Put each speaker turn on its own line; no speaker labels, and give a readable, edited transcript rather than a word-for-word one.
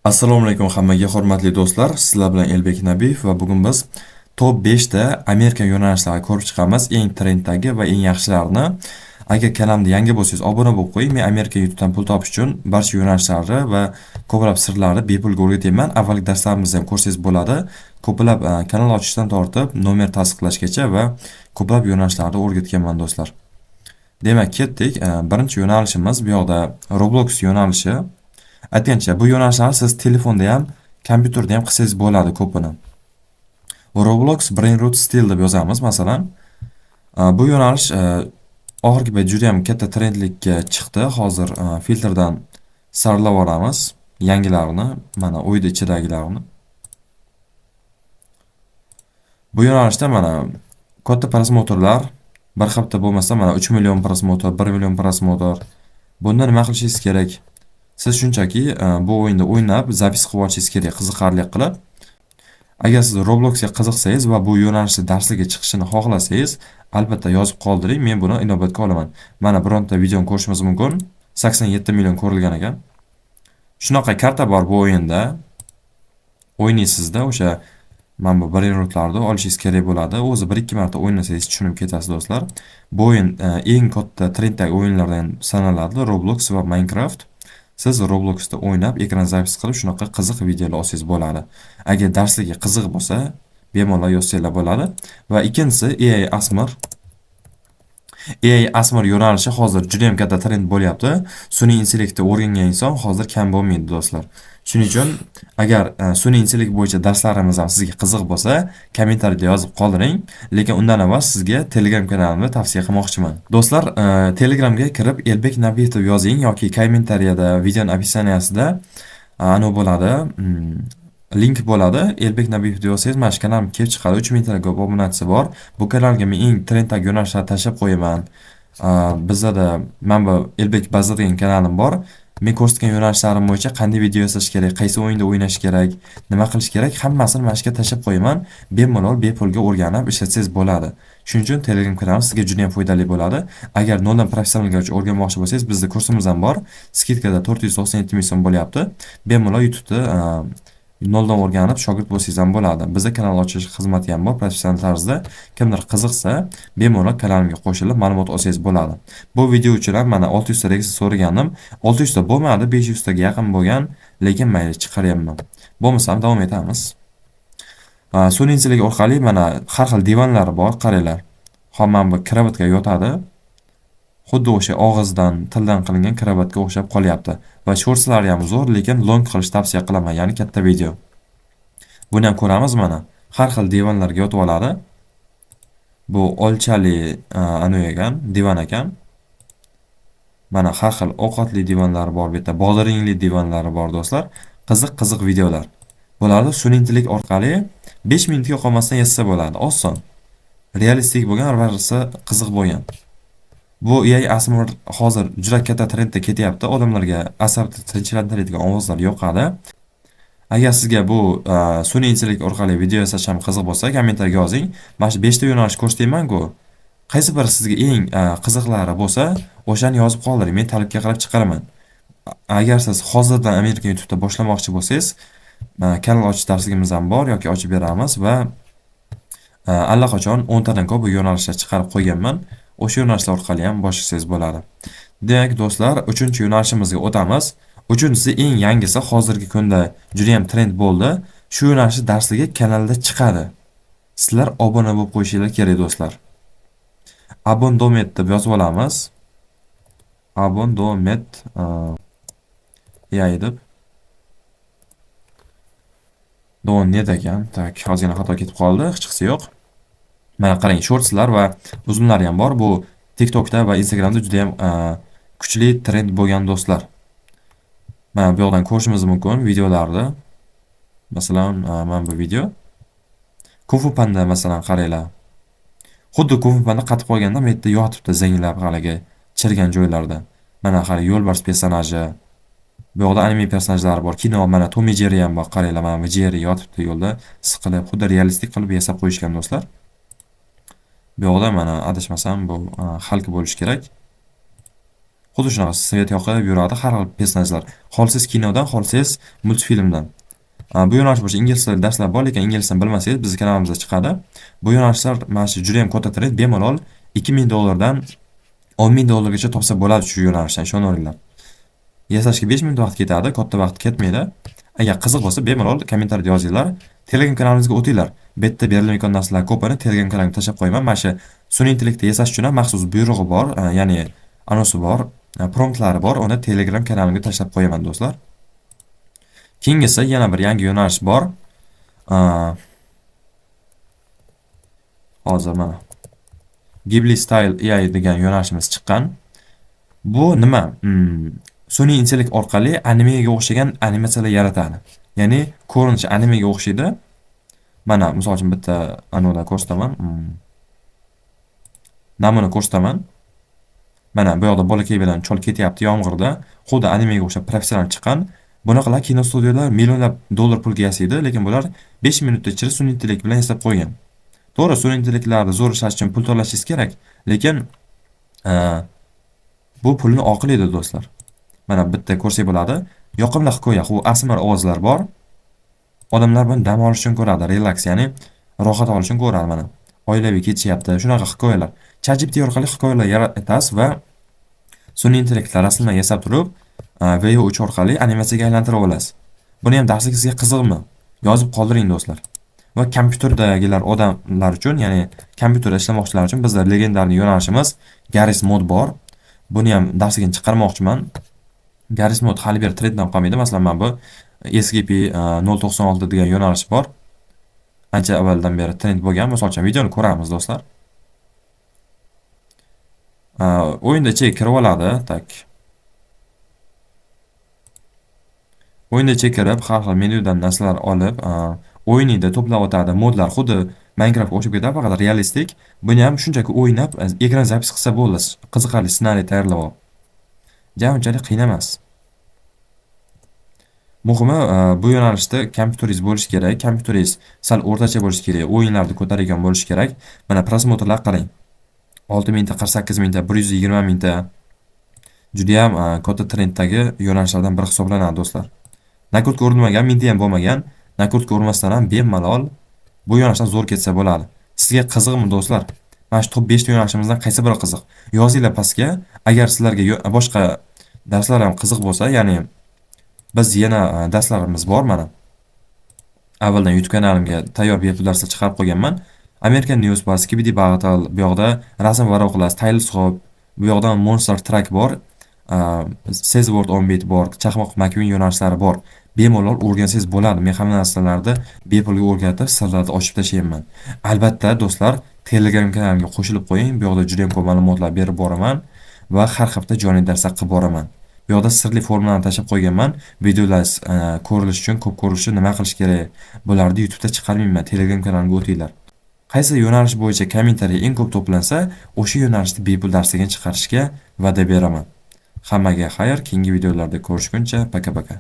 Assalomu alaykum hammaga hurmatli do'stlar. Sizlar bilan Elbek Nabiyev va bugun biz top 5 ta Amerika yo'nalishlariga ko'rib chiqamiz. Eng trenddagi va eng yaxshilarini. Agar kanalimda yangi bo'lsangiz, obuna bo'lib qo'ying. Men Amerika YouTube'dan pul topish uchun barcha yo'nalishlarni va ko'plab sirlarni bepulga o'rgatyapman. Avvalgi darslarimizni ham ko'rsangiz bo'ladi. Ko'plab kanal ochishdan tortib, nomer tasdiqlashgacha va ko'plab yo'nalishlarni o'rgatganman do'stlar. Demak, ketdik. Birinchi yo'nalishimiz bu yoqda Roblox yo'nalishi. Aytgancha, bu yo'nalishlarni siz telefonda ham, kompyuterda ham qilsangiz bo'ladi ko'pini. Roblox Brainroot Steel deb yozamiz, masalan. Bu yo'nalish oxirgi payt juda ham katta trendlikka chiqdi. Hozir filtrdan saralab olamiz yangilarini, mana o'yda ichidagilarini. Bu yo'nalishda mana katta prosmotrlar, bir hafta bo'lmasa mana 3 million prosmotr, 1 million prosmotr. Bunda nima qilishingiz kerak? Siz shunchaki bu o'yinda o'ynab, zapis qilib olishingiz kerak, qiziqarli qilib. Agar siz Robloxga qiziqsangiz va bu yo'nalishda darslarga chiqishini xohlasangiz, albatta yozib qoldiring, men buni inobatga olaman. Mana bironta videoni ko'rishimiz mumkin. 87 million ko'rilgan ekan. Shunaqa karta bor bu o'yinda. O'ynaysizda o'sha mana bu brainrootlarni olishingiz kerak bo'ladi. O'zi 1-2 marta o'ynasangiz tushunib ketasiz do'stlar. Bu o'yin eng katta trenddagi o'yinlardan sanaladi, Roblox va Minecraft. Siz Robloxda o'ynab, ekran zapis qilib, shunaqa qiziq videolar olsangiz bo'ladi. Agar darslarga qiziq bo'lsa, bemalol yozsanglar bo'ladi. Va ikkinchisi AI Asmr. AI Asmr yo'nalishi hozir juda ham katta trend bo'lyapti. Sun'iy intellektni o'rgangan inson hozir kam bo'lmaydi do'stlar. Shuning uchun agar sun'iy intellekt bo'yicha darslarimiz ham sizga qiziq bo'lsa, kommentariyada yozib qoldiring. Lekin undan avval sizga Telegram kanalimni tavsiya qilmoqchiman. Do'stlar, Telegramga kirib Elbek Nabiyev deb yozing yoki kommentariyada videoning opisiyaniyasida bo'ladi. Link bo'ladi. Elbek Nabiyev deb yozsangiz, mana shu kanalim kelib chiqadi. 3000 taga obunachisi bor. Bu kanalga men eng trenddagi yo'nalishlarni tashlab qo'yaman. Bizda mana bu Elbek Baza degan kanalim bor. Men ko'rsatgan yo'nalishlarim bo'yicha qanday video yasash kerak, qaysi o'yinda o'ynash kerak, nima qilish kerak, hammasini mana shu yerga tashlab qo'yaman. Bemalol bepulga o'rganib ishlatsangiz bo'ladi. Shuning uchun Telegram kanalim sizga juda ham foydali bo'ladi. Agar noldan professionalgacha o'rganmoqchi bo'lsangiz, bizda kursimiz ham bor. Skidkada 497 ming so'm bo'lyapti. Bemalol YouTube'da noldan o'rganib shogird bo'lsangiz ham bo'ladi. Bizda kanal ochish xizmati ham bor, professional tarzda. Kimdir qiziqsa, bemalol kanalimga qo'shilib ma'lumot olsangiz bo'ladi. Bu video uchun ham mana 600 ta registratsiya so'raganim, 600 ta bo'lmadi, 500 taga yaqin bo'lgan, lekin mayli chiqaryapman. Bo'lmasa davom etamiz. Sun'iy intellekt orqali mana har xil divanlari bor, qaranglar. Hamma bu kravatga yotadi. Xuddi o'sha og'izdan, tildan qilingan kravatga o'xshab qolyapti. Va shortslari ham zo'r, lekin long qilish tavsiya qilaman, ya'ni katta video. Buni ham ko'ramiz mana. Har xil divanlarga yotib oladi. Bu olchali ekan, divan ekan. Mana har xil ovqatli divanlari bor, bu yerda bodiringli divanlari bor do'stlar. Qiziq videolar. Bularni sun'iy intellekt orqali 5 minutga qolmasdan yasasa bo'ladi. Oson. Realistik bo'lgan, barchasi qiziq bo'lgan. Bu AI Asmr hozir juda katta trendda ketyapti. Odamlarga asabni tinchlantiradigan ovozlar yoqadi. Agar sizga bu sun'iy intellekt orqali video yasash ham qiziq bo'lsa, kommentariyaga yozing. Mana shu 5 ta yo'nalish ko'rsatayman-ku. Qaysi biri sizga eng qiziqlari bo'lsa, o'shani yozib qoldiring. Men talabga qarab chiqaraman. Agar siz hozirdan Amerika YouTube'da boshlamoqchi bo'lsangiz, kanal ochish darsligimiz ham bor yoki ochib beramiz va allaqachon 10 tadan ko'p yo'nalishlar chiqarib qo'yganman. O'sha yo'nalishlar orqali ham boshlasangiz bo'ladi. Demak, do'stlar, 3-yo'nalishimizga o'tamiz. 3-si eng yangisi, hozirgi kunda juda ham trend bo'ldi. Shu yo'nalishni darsligi kanalda chiqadi. Sizlar obuna bo'lib qo'yishingiz kerak do'stlar. Abondomet deb yozib olamiz. Abondomet deb. Don net ekan. Tak, hozirgina xato ketib qoldi, hech qisi yo'q. Mana qarang, shortslar va uzunlar ham bor. Bu TikTokda va Instagramda juda ham kuchli trend bo'lgan do'stlar. Mana bu yoqdan ko'rishimiz mumkin videolarni. Masalan, mana bu video. Kung Fu Panda masalan qaranglar. Xuddi Kung Fu Panda qatib qolganda bu yerda yotibdi zanglab haliga chirgan joylarda. Mana qarang, yo'lbars personaji. Bu yoqda anime personajlari bor. Kino mana Tom and Jerry ham bor. Qaranglar, mana Jerry yotibdi yo'lda, siqilib, xuddi realistik qilib yasab qo'yishgan do'stlar. Bu yoqda mana adashmasam bu Hulk bo'lish kerak. Xuddi shunaqa svet yoqib yuradi har xil personajlar. Xohlasangiz kinodan, xohlasangiz multfilmdan. Bu yo'nalish bo'yicha ingliz tili darslar bor, lekin ingliz tilini bilmasangiz bizni kanalimizda chiqadi. Bu yo'nalishlar mana shu juda ham katta trend, bemalol $2000 dan $10,000 gacha topsa bo'ladi shu yo'nalishdan, ishonaveringlar. Yasashga 5 minut vaqt ketadi, katta vaqt ketmaydi. Agar qiziq bo'lsa, bemalol kommentariyada yozinglar. Telegram kanalimizga o'tinglar. Bu yerda berilmayotgan narsalar ko'pini Telegram kanalimga tashlab qo'yaman. Mana shu sun'iy intellektni yasash uchun ham maxsus buyrug'i bor, ya'ni anosi bor, promptlari bor. Uni Telegram kanalimga tashlab qo'yaman do'stlar. Keyingisi yana bir yangi yo'nalish bor. Hozir mana Ghibli Style AI degan yo'nalishimiz chiqqan. Bu nima? Sun'iy intellekt orqali animega o'xshagan animatsiyalar yaratadi. Ya'ni ko'rinishi animega o'xshaydi. Mana misol uchun bitta anoda ko'rsataman. Namuna ko'rsataman. Mana bu yoqda bolakay bilan chol ketyapti yomg'irda. Xuddi animega o'xshab professional chiqqan. Bunaqalar kino studiyalar millionlab dollar pulga yasaydi, lekin bular 5 minutda ichida sun'iy intellekt bilan yasab qo'ygan. To'g'ri, sun'iy intellektlarni zo'r ishlash uchun pul to'lashingiz kerak, lekin bu pulni oqlaydi do'stlar. Mana bitta ko'rsak bo'ladi. Yoqimli hikoya, u asmar ovozlar bor. Odamlar buni dam olish uchun ko'radi, relaks, ya'ni rohat olish uchun ko'radi mana. Oilaviy ketishyapti, shunaqa hikoyalar. ChatGPT orqali hikoyalar yaratasiz va sun'iy intellektlar rasmlar yasab turib, VO3 orqali animatsiyaga aylantirib olasiz. Buni ham darsigizga qiziqmi? Yozib qoldiring do'stlar. Va kompyuterdagilar odamlar uchun, ya'ni kompyuterda ishlamoqchilar uchun bizda legendarniy yo'nalishimiz Garry's Mod bor. Buni ham darsigini chiqarmoqchiman. Garry's Mod hali bir trenddan qolmaydi. Masalan, men bu SGP 096 degan yo'nalish bor. Ancha avvaldan beri trend bo'lgan. Misol uchun videoni ko'ramiz do'stlar. O'yinda ichiga kirib oladi, tak. O'yinda ichiga kirib, har xil menyudan narsalar olib, o'yinida to'plab o'tadi. Modlar xuddi Minecraft o'xshab ketadi, faqat realistik. Buni ham shunchaki o'ynab, ekran zapis qilsa bo'ldi. Qiziqarli ssenariy tayyorlab ol. Unchalik qiyin emas. Muhimi, bu yo'nalishda kompyuteringiz bo'lishi kerak. Kompyuteringiz sal o'rtacha bo'lishi kerak. O'yinlarni ko'taradigan bo'lishi kerak. Mana prosmotrlar qarang. 6 mingta, 48 mingta, 120 mingta. Juda ham katta trenddagi yo'nalishlardan biri hisoblanadi do'stlar. Nakrutka o'rnamagan, mingta ham bo'lmagan. Nakrutka o'rnamasdan ham bemalol bu yo'nalishdan zo'r ketsa bo'ladi. Sizga qiziqmi do'stlar? Mana shu top 5 ta yo'nalishimizdan qaysi biri qiziq? Yozinglar pastga. Agar sizlarga boshqa darslar ham qiziq bo'lsa, ya'ni biz yana darslarimiz bor mana. Avvaldan YouTube kanalimga tayyor bepul darslar chiqarib qo'yganman. American News bor, Skibidi Bag'atal, bu yoqda rasm varaqlar, Stylus-Hop, bu yoqda Monster Truck bor, Sezword 11 bor, Chaqmoq McQueen yo'nalishlari bor. Bemalol o'rgansangiz bo'ladi. Men hamma narsalarni bepulga o'rgatib, sirlarni ochib tashlayman. Albatta do'stlar, Telegram kanalimga qo'shilib qo'ying. Bu yoqda juda ham ko'p ma'lumotlar berib boraman va har hafta jonli darslar qilib boraman. Bu yoqda sirli formulalarni tashab qo'yganman. Videolar ko'rilish uchun, ko'p ko'rilish uchun nima qilish kerak? Bularni YouTube'da chiqarmayman. Telegram kanalimga o'tinglar. Qaysi yo'nalish bo'yicha kommentariy eng ko'p to'plansa, o'sha yo'nalishni bepul darsga chiqarishga va'da beraman. Hammaga xayr, keyingi videolarda ko'rishguncha, paka-paka.